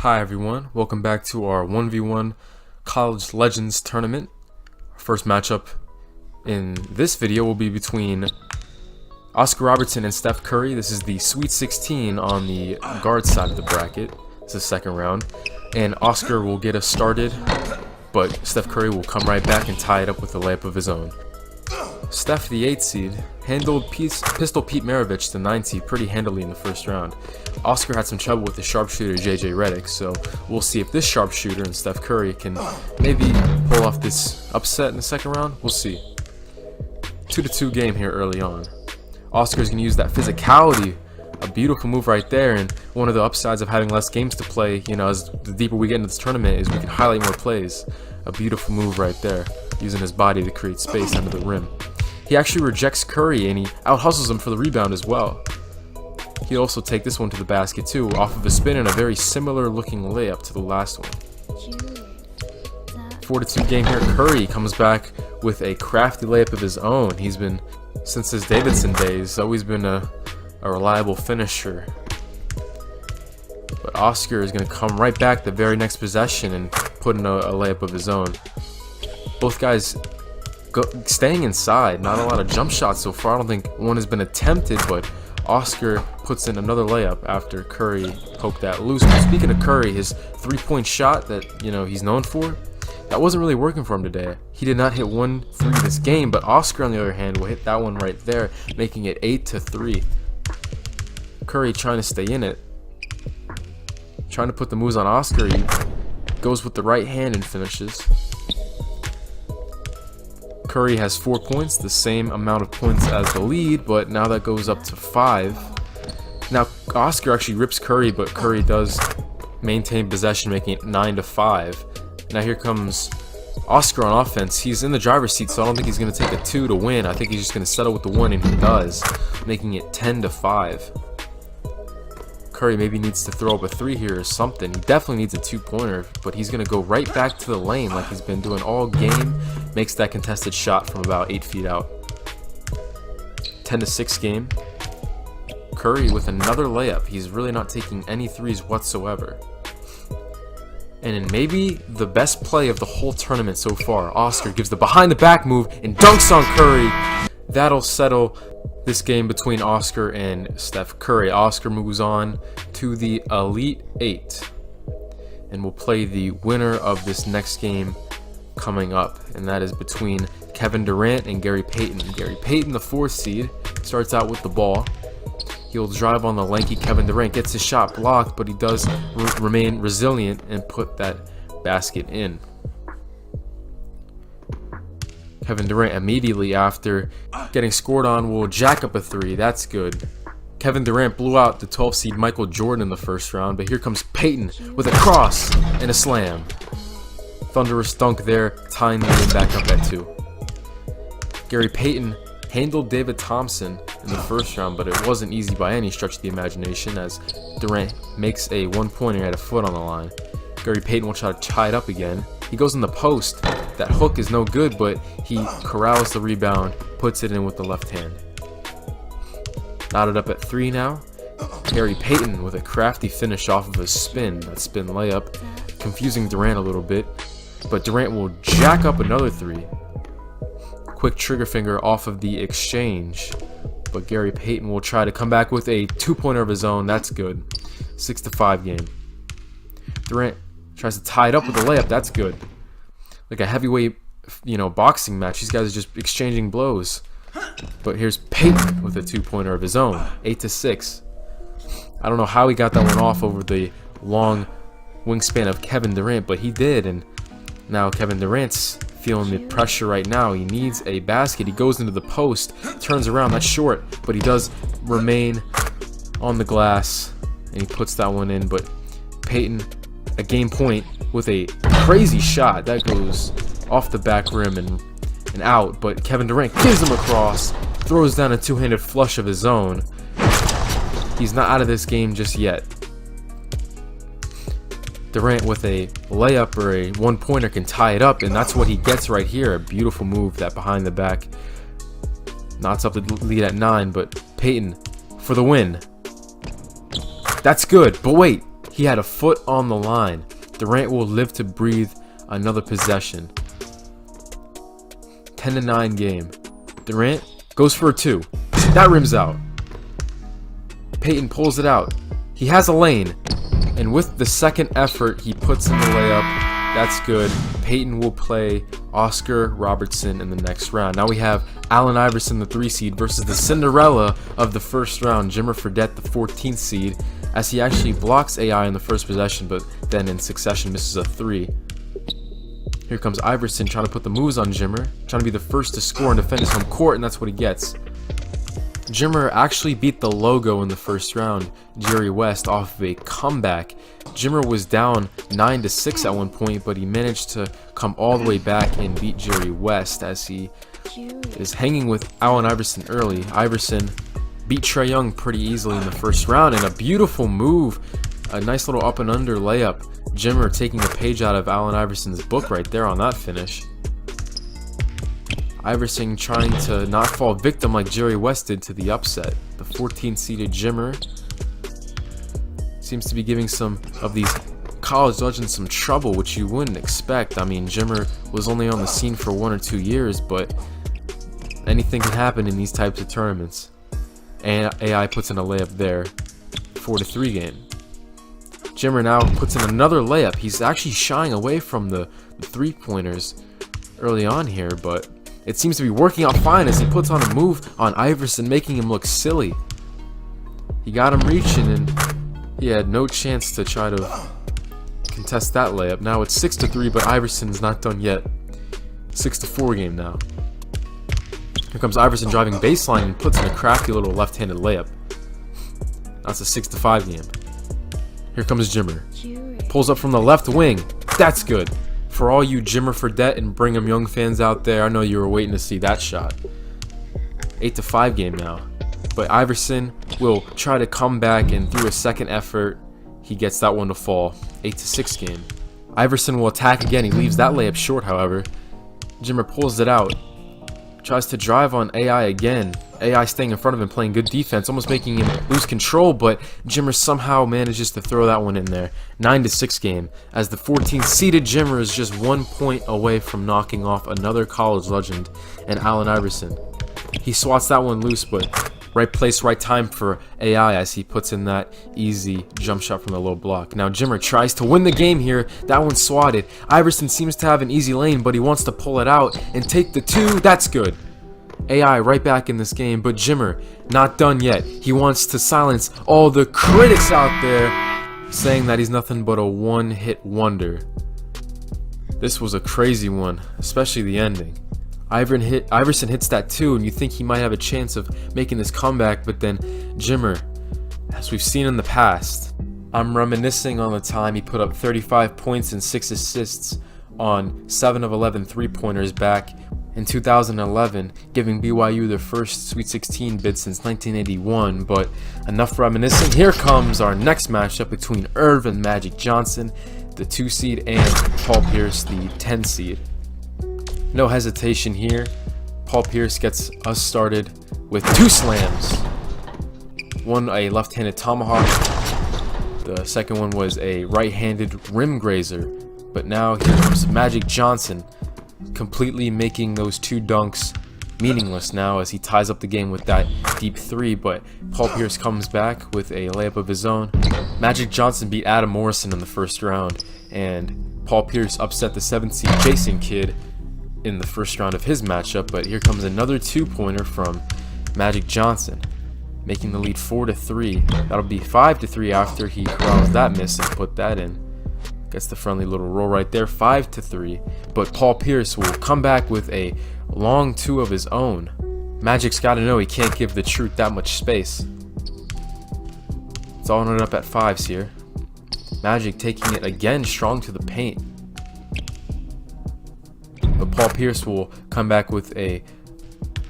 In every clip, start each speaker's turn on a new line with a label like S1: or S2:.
S1: Hi everyone, welcome back to our 1v1 College Legends tournament. Our first matchup in this video will be between Oscar Robertson and Steph Curry. This is the Sweet 16 on the guard side of the bracket. It's the second round, and Oscar will get us started, but Steph Curry will come right back and tie it up with a layup of his own. Steph, the 8 seed, handled Pistol Pete Maravich, the 9 seed, pretty handily in the first round. Oscar had some trouble with the sharpshooter JJ Redick, so we'll see if this sharpshooter and Steph Curry can maybe pull off this upset in the second round. We'll see. 2-2 game here early on. Oscar's going to use that physicality, a beautiful move right there, and one of the upsides of having less games to play, you know, as the deeper we get into this tournament, is we can highlight more plays. A beautiful move right there, using his body to create space under the rim. He actually rejects Curry and he out-hustles him for the rebound as well. He'll also take this one to the basket too, off of a spin and a very similar looking layup to the last one. 4-2 game here. Curry comes back with a crafty layup of his own. He's been, since his Davidson days, always been a reliable finisher. But Oscar is going to come right back the very next possession and put in a layup of his own. Both guys staying inside. Not a lot of jump shots so far. I don't think one has been attempted, but Oscar puts in another layup after Curry poked that loose. But speaking of Curry, his three-point shot that he's known for, that wasn't really working for him today. He did not hit 1 3 this game, but Oscar on the other hand will hit that one right there, making it 8-3. Curry trying to stay in it, trying to put the moves on Oscar. He goes with the right hand and finishes. Curry has 4 points, the same amount of points as the lead, but now that goes up to 5. Now Oscar actually rips Curry, but Curry does maintain possession, making it 9-5. Now here comes Oscar on offense. He's in the driver's seat, so I don't think he's going to take a 2 to win. I think he's just going to settle with the 1, and he does, making it 10-5. Curry maybe needs to throw up a 3 here or something. He definitely needs a 2-pointer, but he's going to go right back to the lane like he's been doing all game. Makes that contested shot from about 8 feet out. 10-6 game. Curry with another layup. He's really not taking any threes whatsoever. And in maybe the best play of the whole tournament so far, Oscar gives the behind the back move and dunks on Curry. That'll settle this game between Oscar and Steph Curry. Oscar moves on to the Elite 8, and we'll play the winner of this next game coming up, and that is between Kevin Durant and Gary Payton. Gary Payton, the 4th seed, starts out with the ball. He'll drive on the lanky Kevin Durant, gets his shot blocked, but he does remain resilient and put that basket in. Kevin Durant immediately after getting scored on will jack up a 3. That's good. Kevin Durant blew out the 12 seed Michael Jordan in the first round, but here comes Payton with a cross and a slam. Thunderous dunk there, tying the game back up at 2. Gary Payton handled David Thompson in the first round, but it wasn't easy by any stretch of the imagination as Durant makes a 1-pointer at a foot on the line. Gary Payton will try to tie it up again. He goes in the post. That hook is no good, but he corrals the rebound, puts it in with the left hand. Knotted up at 3 now. Gary Payton with a crafty finish off of a spin, that spin layup, confusing Durant a little bit, but Durant will jack up another 3. Quick trigger finger off of the exchange, but Gary Payton will try to come back with a 2-pointer of his own. That's good. 6-5 game. Durant tries to tie it up with a layup. That's good. Like a heavyweight, boxing match. These guys are just exchanging blows. But here's Payton with a 2-pointer of his own. 8-6. I don't know how he got that one off over the long wingspan of Kevin Durant, but he did. And now Kevin Durant's feeling the pressure right now. He needs a basket. He goes into the post, turns around. That's short, but he does remain on the glass, and he puts that one in. But Payton, a game point with a crazy shot that goes off the back rim and out, but Kevin Durant gives him a cross, throws down a 2-handed flush of his own. He's not out of this game just yet. Durant with a layup or a 1-pointer can tie it up, and that's what he gets right here. A beautiful move, that behind the back. Knots up the lead at 9, but Payton for the win. That's good, but wait. He had a foot on the line. Durant will live to breathe another possession. 10-9 game. Durant goes for a 2. That rims out. Payton pulls it out. He has a lane. And with the second effort, he puts in the layup. That's good. Payton will play Oscar Robertson in the next round. Now we have Allen Iverson, the 3 seed, versus the Cinderella of the first round, Jimmer Fredette, the 14th seed, as he actually blocks AI in the first possession, but then in succession misses a 3. Here comes Iverson trying to put the moves on Jimmer, trying to be the first to score and defend his home court, and that's what he gets. Jimmer actually beat the logo in the first round, Jerry West, off of a comeback. Jimmer was down 9-6 at one point, but he managed to come all the way back and beat Jerry West as he is hanging with Allen Iverson early. Iverson beat Trae Young pretty easily in the first round, and a beautiful move, a nice little up and under layup. Jimmer taking a page out of Allen Iverson's book right there on that finish. Iverson trying to not fall victim like Jerry West did to the upset. The 14th seeded Jimmer seems to be giving some of these college legends some trouble, which you wouldn't expect. I mean, Jimmer was only on the scene for 1 or 2 years, but anything can happen in these types of tournaments. And AI puts in a layup there. 4-3 game. Jimmer now puts in another layup. He's actually shying away from the 3-pointers early on here, but it seems to be working out fine as he puts on a move on Iverson, making him look silly. He got him reaching, and he had no chance to try to contest that layup. Now it's 6-3, but Iverson's not done yet. 6-4 game now. Here comes Iverson driving baseline and puts in a crafty little left-handed layup. That's a 6-5 game. Here comes Jimmer. Pulls up from the left wing. That's good. For all you Jimmer Fredette and Brigham Young fans out there, I know you were waiting to see that shot. 8-5 game now. But Iverson will try to come back, and through a second effort, he gets that one to fall. 8-6 game. Iverson will attack again. He leaves that layup short, however. Jimmer pulls it out. Tries to drive on AI again. AI staying in front of him, playing good defense, almost making him lose control, but Jimmer somehow manages to throw that one in there. 9-6 game, as the 14th seeded Jimmer is just 1 point away from knocking off another college legend and Allen Iverson. He swats that one loose, but right place, right time for AI as he puts in that easy jump shot from the low block. Now Jimmer tries to win the game here. That one's swatted. Iverson seems to have an easy lane, but he wants to pull it out and take the 2. That's good. AI right back in this game, but Jimmer not done yet. He wants to silence all the critics out there saying that he's nothing but a one-hit wonder. This was a crazy one, especially the ending. Iverson hits that 2, and you think he might have a chance of making this comeback, but then Jimmer, as we've seen in the past, I'm reminiscing on the time he put up 35 points and 6 assists on 7 of 11 3-pointers back in 2011, giving BYU their first Sweet 16 bid since 1981. But enough reminiscing. Here comes our next matchup between Earvin Magic Johnson, the 2 seed, and Paul Pierce, the 10 seed. No hesitation here. Paul Pierce gets us started with 2 slams. One a left-handed tomahawk. The second one was a right-handed rim grazer. But now here comes Magic Johnson, completely making those 2 dunks meaningless now as he ties up the game with that deep 3. But Paul Pierce comes back with a layup of his own. Magic Johnson beat Adam Morrison in the first round, and Paul Pierce upset the 7th seed Jason Kidd in the first round of his matchup. But here comes another 2-pointer from Magic Johnson, making the lead 4-3. That'll be 5-3 after he corrals that miss and put that in. Gets the friendly little roll right there, 5-3. But Paul Pierce will come back with a long 2 of his own. Magic's got to know he can't give the truth that much space. It's all ended up at 5s here. Magic taking it again strong to the paint. But Paul Pierce will come back with a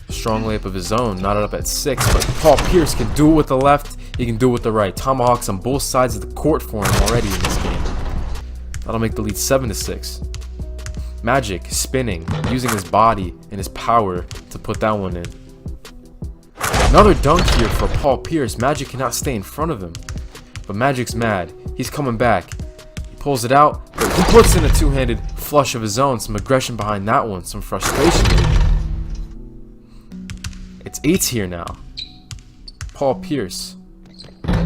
S1: strong layup of his own, knotted up at 6. But Paul Pierce can do it with the left, he can do it with the right. Tomahawks on both sides of the court for him already in this game. That'll make the lead 7-6. Magic spinning, using his body and his power to put that one in. Another dunk here for Paul Pierce. Magic cannot stay in front of him. but Magic's mad. He's coming back. He pulls it out, but he puts in a two-handed flush of his own. Some aggression behind that one, some frustration. It's 8 here now. Paul Pierce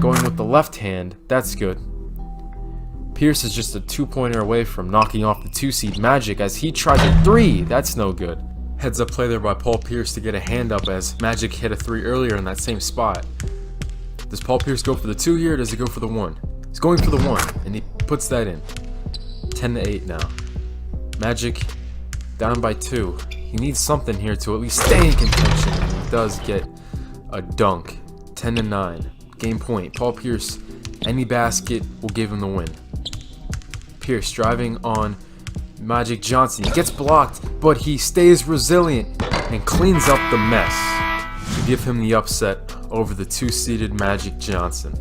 S1: going with the left hand. That's good. Pierce is just a 2-pointer away from knocking off the 2-seed Magic as he tried the 3. That's no good. Heads up play there by Paul Pierce to get a hand up as Magic hit a 3 earlier in that same spot. Does Paul Pierce go for the 2 here or does he go for the 1? He's going for the 1 and he puts that in. 10-8 now. Magic down by 2. He needs something here to at least stay in contention, and he does get a dunk. 10-9. Game point. Paul Pierce, any basket will give him the win. Pierce driving on Magic Johnson. He gets blocked, but he stays resilient and cleans up the mess to give him the upset over the 2-seeded Magic Johnson.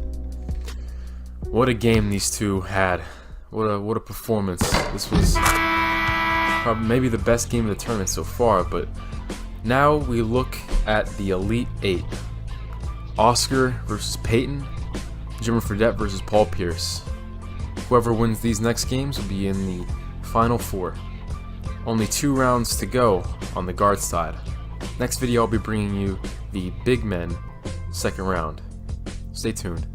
S1: What a game these two had. What a performance. This was probably maybe the best game of the tournament so far, but now we look at the Elite 8. Oscar versus Payton, Jimmer Fredette versus Paul Pierce. Whoever wins these next games will be in the Final 4. Only 2 rounds to go on the guard side. Next video I'll be bringing you the big men second round. Stay tuned.